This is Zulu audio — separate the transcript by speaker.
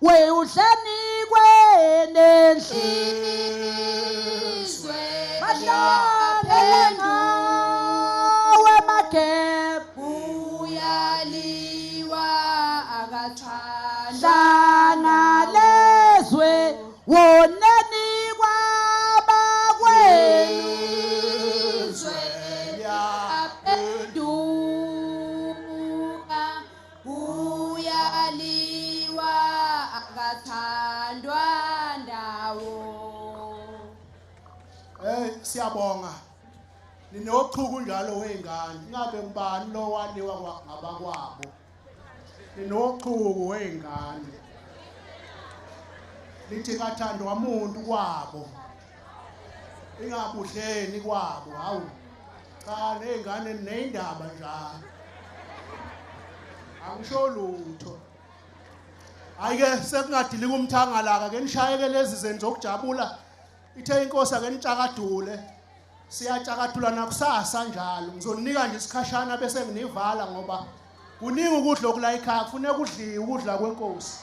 Speaker 1: we udlenikwe
Speaker 2: nenhlizwe
Speaker 1: bahlenga wemagebhu
Speaker 2: uyaliwa akathandwa
Speaker 1: hlana lezwe woneni kwabakwezwe
Speaker 2: yapenduka uyaliwa akathandwa ndawo.
Speaker 3: Siyabonga ninochuku njalo weingane ingabe ngibani lo waliwa ngabakwabo ninochuku weingane lithi kathandwa umuntu kwabo ingabudleni kwabo hawu cha neingane neindaba njalo angisho lutho ayike sekungadili kumthangala ke nishayeke lezi zenzo zokujabula ithe inkosi ake nitshakadule siyatshakadula nakusasa njalo ngizoninika nje isikhashana bese nginivala ngoba kuningi ukudla okula ekhaya kufanele kudliwe ukudla kwenkosi.